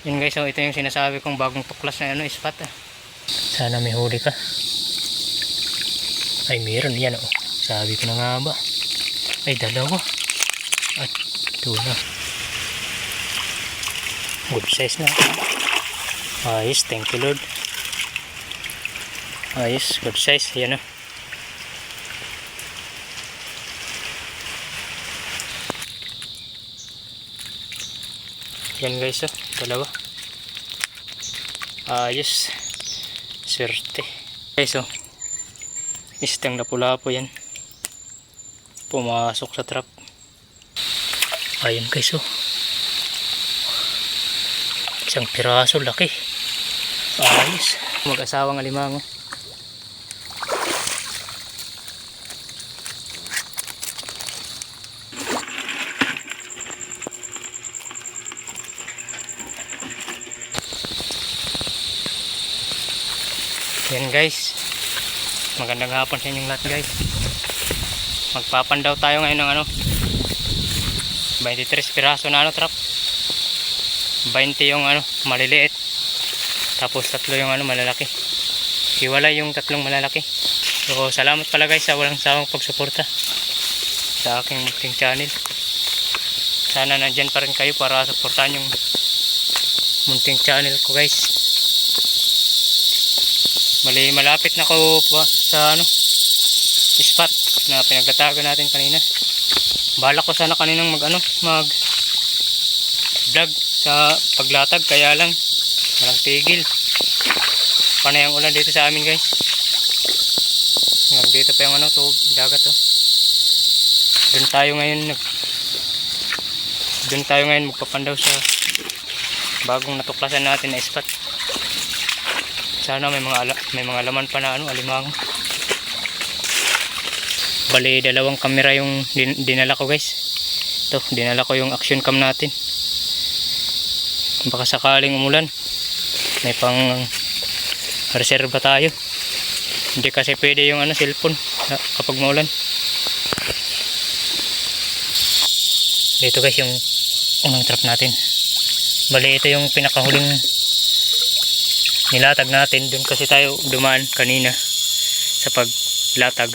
Yun guys, so ito yung sinasabi kong bagong tuklas na spot. Sana may huli ka. Ay meron yan oh. Sabi ko na nga ba. Ay dalawa. At tuna. Good size na. Ayos, thank you Lord. Ayos, good size. Yan oh. Yan guys oh, dalawa. Ayos. Swerte. Guys oh. Istang lapu-lapu yan. Pumasok sa trap. Ayun guys oh. Isang piraso laki. Ayos. Mag-asawang alimango. Yan guys, magandang hapon sa inyong lahat guys. Magpapandaw tayo ngayon ng 23 piraso na trap. 20 yung maliliit, tapos 3 yung malalaki. Hiwalay yung 3 malalaki. So salamat pala guys sa walang sawang pagsuporta sa aking munting channel. Sana nandyan pa rin kayo para suportahan yung munting channel ko guys. Malapit na ko pa sa spot na pinaglatagan natin kanina. Balak ko sana kaninang mag vlog sa paglatag, kaya lang walang tigil. Panay ang ulan dito sa amin guys. Hanggang dito pa yung dagat oh. Doon tayo ngayon magpapandaw sa bagong natuklasan natin na spot. Sana may mga laman pa na alimango. Bali dalawang kamera yung dinala ko guys. Ito, dinala ko yung action cam natin. Baka sakaling umulan, may pang reserva tayo. Hindi kasi pwede yung cellphone kapag maulan. Dito guys yung unang trap natin. Bali ito yung pinakahuling nilatag natin. Doon kasi tayo dumaan kanina sa paglatag.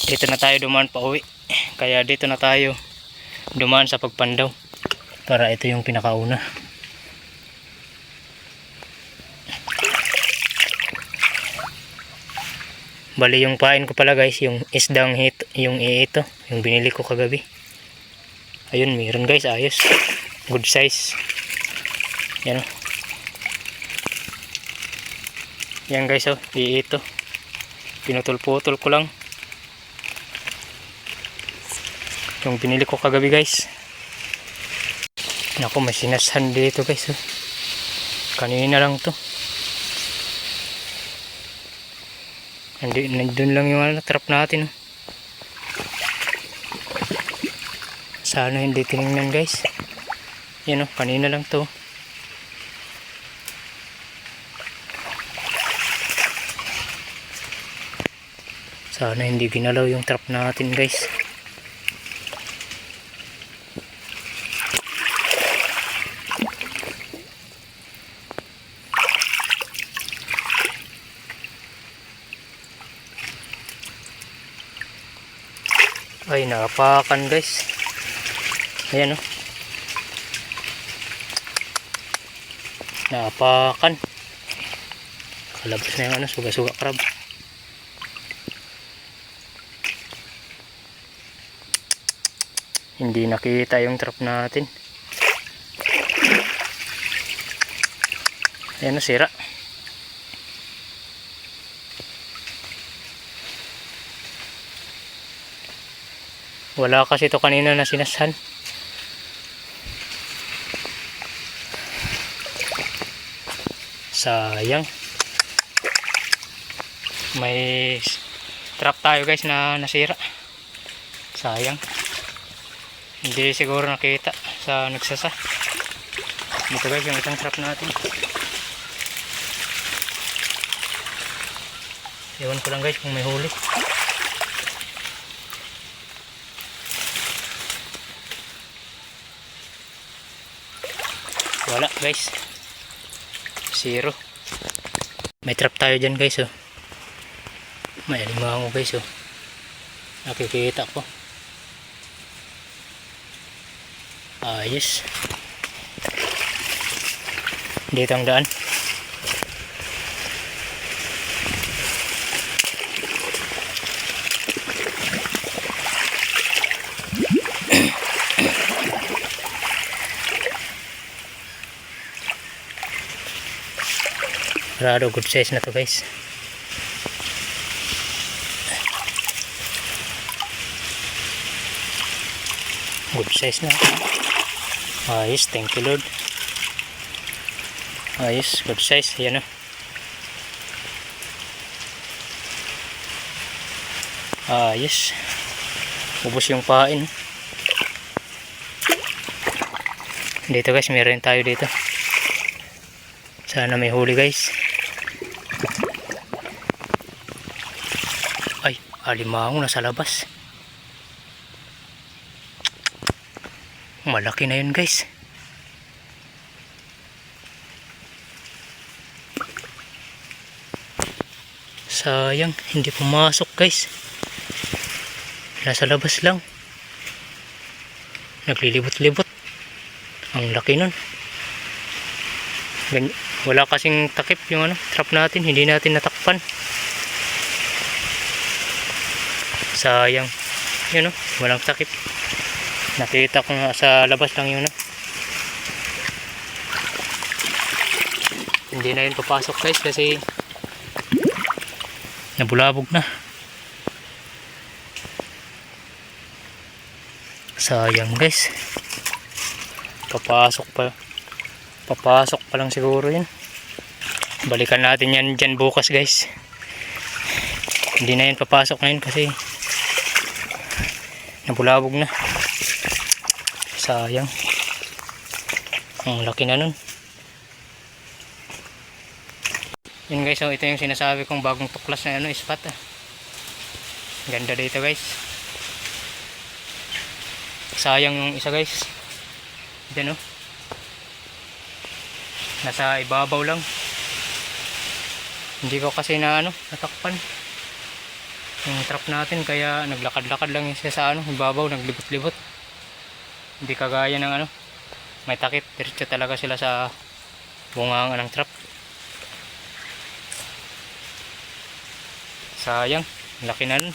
Dito na tayo dumaan pa uwi, kaya dito na tayo dumaan sa pagpandaw para ito yung pinakauna. Bali yung pain ko pala guys, yung isdang hit, yung ito yung binili ko kagabi. Ayun, meron guys, ayos, good size. Yan oh. Yan guys oh, ito pinutol-putol ko lang yung binili ko kagabi guys. Naku, may sinashan dito guys oh. Kanina lang to. Nandun lang yung trap natin oh. Sana hindi tinignan guys. Yan oh, kanina lang to. Sana hindi ginalaw yung trap natin guys. Ay, naapakan guys. Ayan o. Naapakan. Kalabas na yung suga-suga crab. Hindi nakita yung trap natin. Ayan o, sira. Wala kasi ito kanina na sinashan. Sayang. May trap tayo guys na nasira. Sayang. Hindi siguro nakita sa nagsasa. Dito guys yung isang trap natin. Iwan ko lang guys kung may huli. Wala guys. Zero. May trap tayo dyan guys oh. May alimango guys oh. Nakikita ko. Ayos. Dito ang daan. Rado, good size na to guys. Good size na. Ayos, thank you Lord. Ayos, good size. Ayan o. Ayos. Ubus yung pain. Dito guys, meron tayo dito. Sana may huli guys. Ay, alimango nasa labas. Malaki na yun guys. Sayang, hindi pumasok guys. Nasa labas lang. Naglilibot-libot. Ang laki nun. Wala kasing takip yung trap natin. Hindi natin natakpan. Sayang. Yun walang takip. Nakita ko nga sa labas lang yun Hindi na yun papasok guys kasi nabulabog na. Sayang guys. Papasok pa lang siguro yun. Balikan natin yan dyan bukas guys. Hindi na yun papasok ngayon kasi nabulabog na. Sayang. Ang laki na nun. Yun guys, so ito yung sinasabi kong bagong tuklas na spot Ganda dito guys. Sayang yung isa guys. Diyan nasa ibabaw lang. Hindi ko kasi natakpan yung trap natin, kaya naglakad-lakad lang siya sa ibabaw, naglibot-libot. Hindi kagaya ng may takip, diretso talaga sila sa bungang ng trap. Sayang, laki na nun.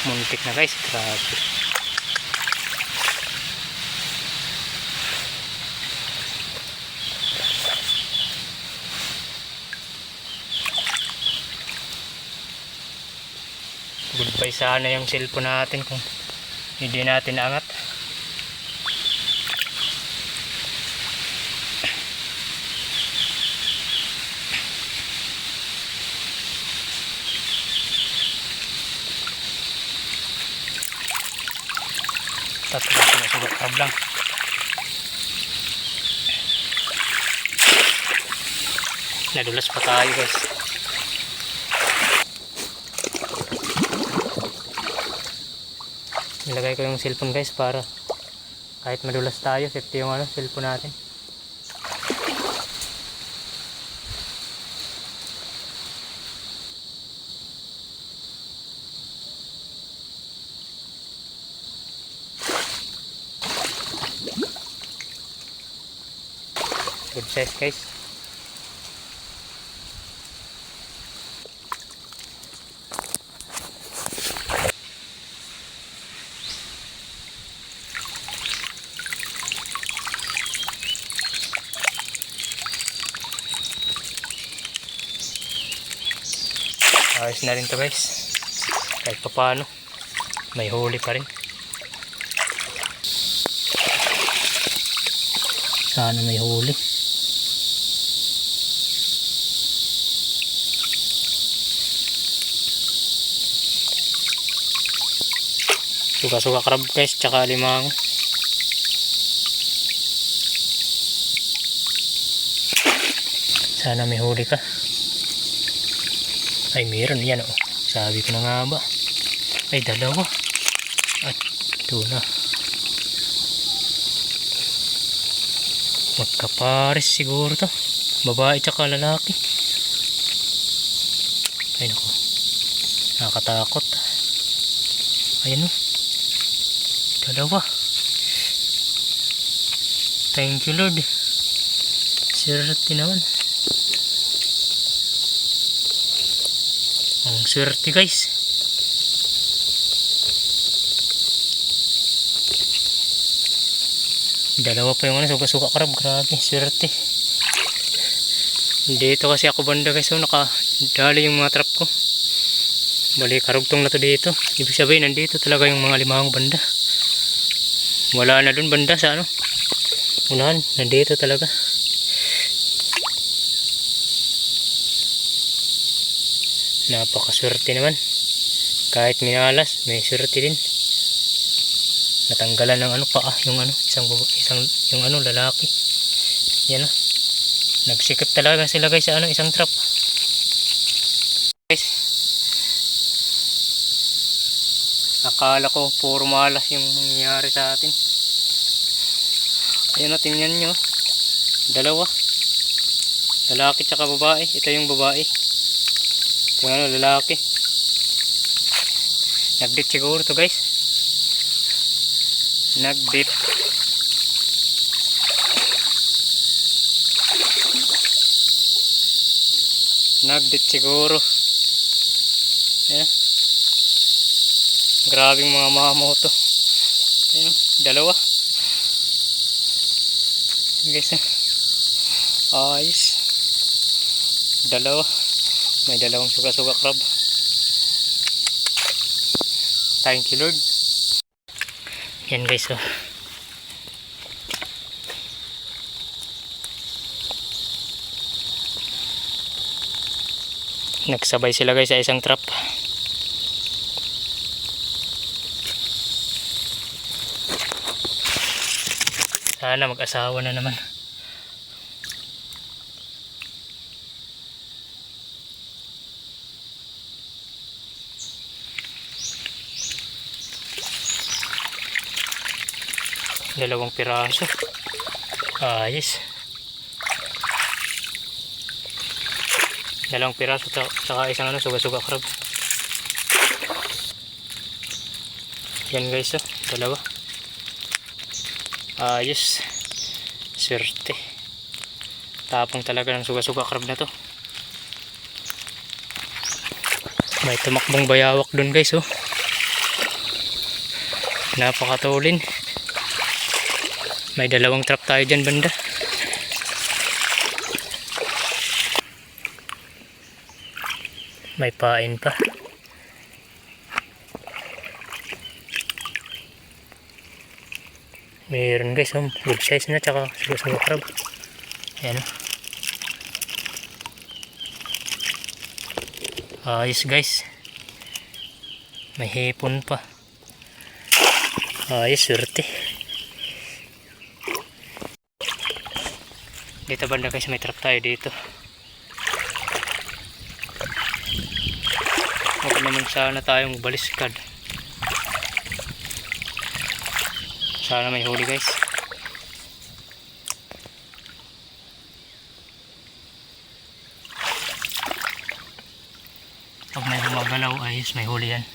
Muntik na guys, grabe. Goodbye sana yung cellphone natin kung hindi natin angat. Tatlo na sugat crab lang. Nadulas pa tayo guys. Nilagay ko yung cellphone guys para kahit madulas tayo, safety yung cellphone natin. Good size guys. Ayos na rin to guys. Kahit pa paano may huli pa rin. Sana may huli. Suka-suka crab guys, tsaka limango. Sana may huli ka. Ay meron yan Sabi ko na nga ba. Ay dalawa. At ito na. Magkapares siguro to. Babae tsaka lalaki. Ay naku. Nakakatakot. Ayan o. Dalawa. Thank you Lord. Swerte naman. Ang swerte guys. Dalawa pa yung suga-suga crab. Grabe, swerte. Dito kasi ako banda guys. So nakadali yung mga trap ko. Bali karugtong na to dito. Ibig sabihin nandito talaga yung mga limahang banda. Wala na dun banda sa unahan. Nandito talaga. Napakaswerte naman. Kahit minalas, may swerte din. Natanggalan ng paa yung yung lalaki. Yan na. Nagsikip talaga sila guys sa isang trap. Guys. Akala ko puro malas yung nangyayari sa atin. Ayun na, tingnan nyo. Dalawa. Lalaki tsaka babae. Ito yung babae. Yung lalaki. Nagdit siguro to guys. Nagdit. Nagdit siguro. Ayan. Grabing mga mamamoto. Ayan. Dalawa. Guys. Ayos. Dalawa. May dalawang suga-suga crab. Thank you Lord. Yan guys. Nagsabay sila guys sa isang trap. Sana mag-asawa na naman. Dalawang piraso. Ayos. Dalawang piraso saka isang suga-suga crab. Yan guys, dalawa. Ayos. Swerte. Tapong talaga ng suga-suga crab na to. May tumakbong bayawak dun guys. Napakatulin. May dalawang trap tayo dyan banda. May pain pa. Meron guys, good size na tsaka suga-suga crab. Ayan. Ayos guys. May hipon pa. Ayos, swerte. Dito banda guys, may trap tayo dito. Huwag naman sana tayong baliskad. Sana may huli guys. Pag may gumagalaw ayos, may huli yan.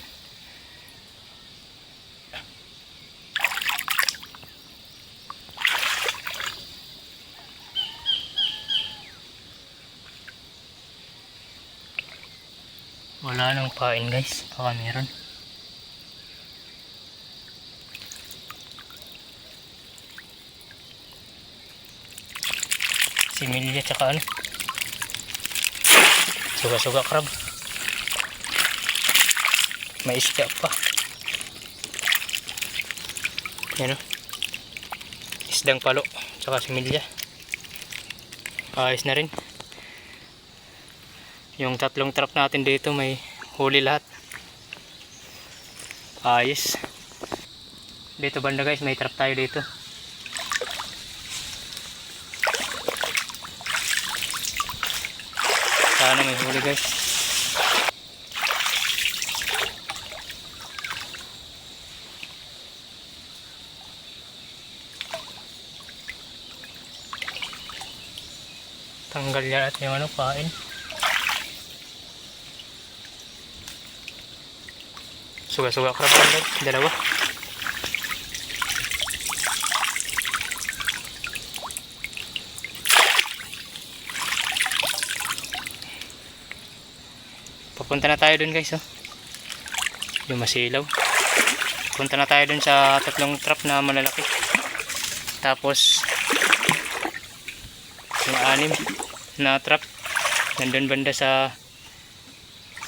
Wala nang pain guys, baka meron. Similya tsaka suga-suga crab. May isda pa. Yan isdang palo tsaka similya. Ayos na rin. Yung tatlong trap natin dito may huli lahat. Ayos. Dito banda guys, may trap tayo dito. Sana may huli guys. Tanggal yan at yung ano, pain. Suga-suga crab lang, dalawa. Papunta na tayo dun guys, oh. Yung masilaw. Punta na tayo dun sa tatlong trap na malalaki. Tapos yung 6 na trap nandun banda sa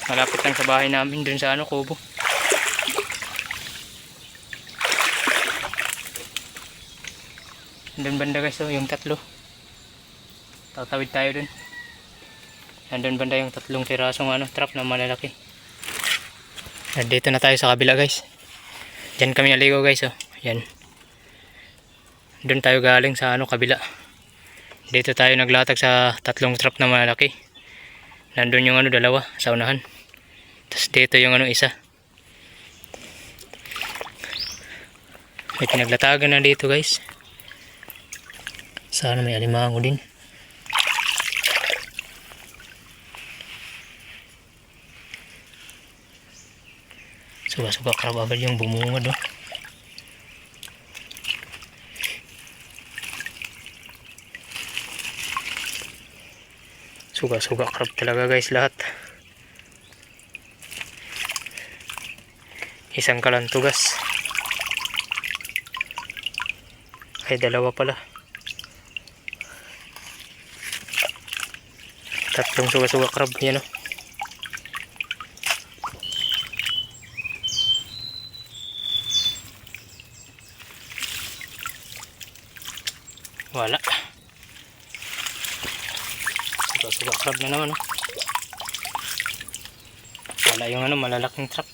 malapit lang sa bahay namin, dun sa ano, kubo. Nandun banda guys, oh, yung 3. Tatawid tayo dun. Nandun banda yung 3 pirasong ano, trap na malalaki. Dito na tayo sa kabila guys. Diyan kami naligo guys, oh. Yan. Doon tayo galing sa ano, kabila. Dito tayo naglatag sa 3 trap na malaki. Nandun yung ano, 2 sa unahan. Tapos dito yung ano, 1. May pinaglatagan na dito guys. Sana may alimango din. Suga-suga crab agad yung bumungad, oh. Suga-suga crab talaga guys lahat. Isang kalantugas. Ay, 2 pala. 3 suga-suga crab, yan, oh. Wala. Suga-suga crab na naman, oh. Wala yung ano, malalaking trap.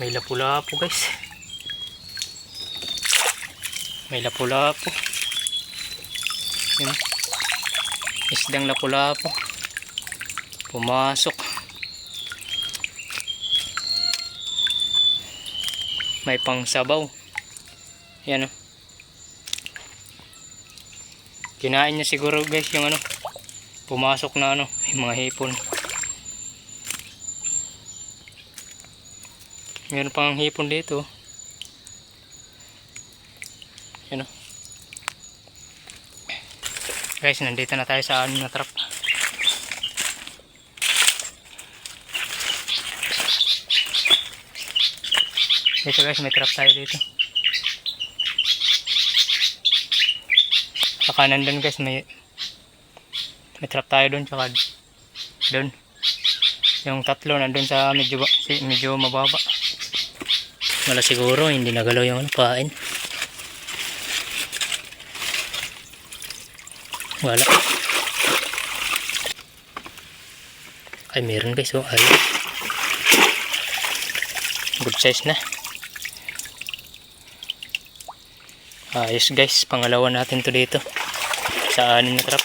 May lapu-lapu guys. May lapu-lapu. Yun. Isdang lapu-lapu. Pumasok. May pangsabaw. Yan, oh. Kinain niya siguro guys yung ano, pumasok na ano, yung mga hipon. Meron pang hipon dito. Yan, oh. Guys, nandito na tayo sa ano na trap. Dito guys, may trap tayo dito. Sa kanan dun guys, may trap tayo dun, tsaka dun. Yung 3 nandun sa medyo mababa. Wala siguro, hindi nagalaw yung ano, pain. Wala. Ay, meron guys, oh. Ay, good size na. Ayos guys, pangalawa natin to dito sa 6 na trap.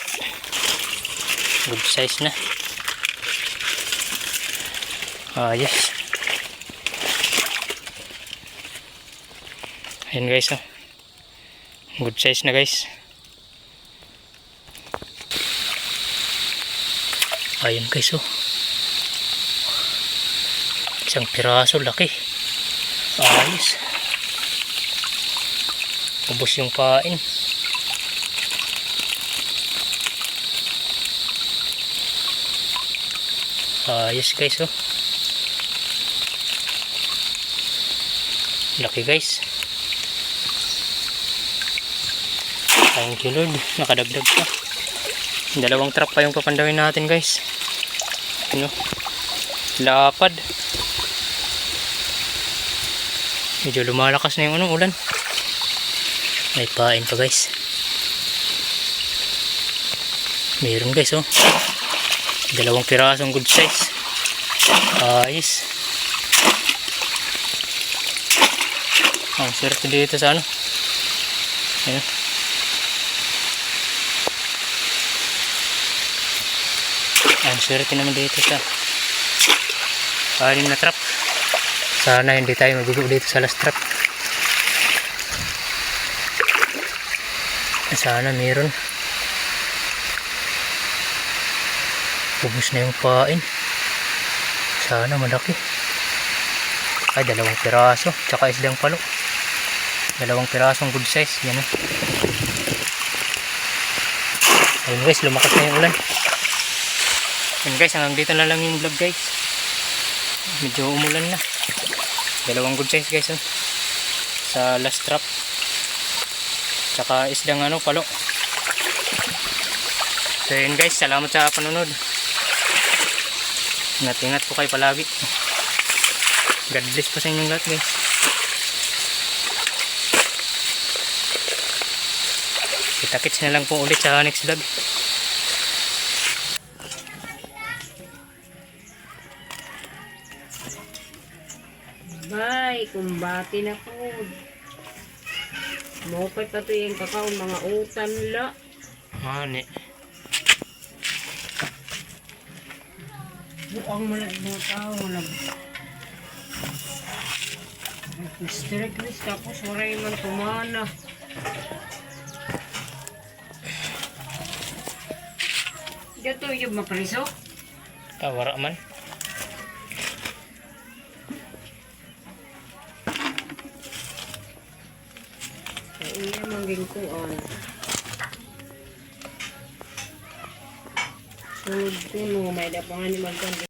Good size na. Ayos. Ayan guys, oh. Good size na guys. Ayan guys, oh. Isang piraso, laki. Ayos. Ubos yung pain. Ayos guys, oh. Laki guys. Thank you Lord, nakadagdag pa. 2 trap pa yung papandawin natin guys. Ano? Lapad. Medyo lumalakas na yung ano, ulan. May pain pa guys. Meron guys, oh. 2 pirasong good size. Ayos. Ang swerte dito sa ano. Ayan. Ang swerte naman dito sa anim na trap. Sana hindi tayo magugo dito sa last trap. Sana meron. Ubus na yung pain. Sana malaki. Ay, 2 piraso. Tsaka isdang palo. 2 pirasong good size. Yan o. Ayun guys, lumakas na yung ulan. Yan guys, hanggang dito na lang yung vlog guys. Medyo umulan na. 2 good size guys oh. Sa last trap. Tsaka isdang palo. So yun guys, salamat sa panunod. Ingat-ingat po kayo palagi. God bless po sa inyong lahat guys. Kita-kits na lang po ulit sa next vlog. Bye, kumbati na po. Mopay pa ito yung kakaon, mga utan la. Mani. Buang malag mga tao, malag. Strictness, tapos waray man tumana. Dito yung mapriso. Tawara man. Iya mangging kuan. Sunod kuno may dapangan ni magkan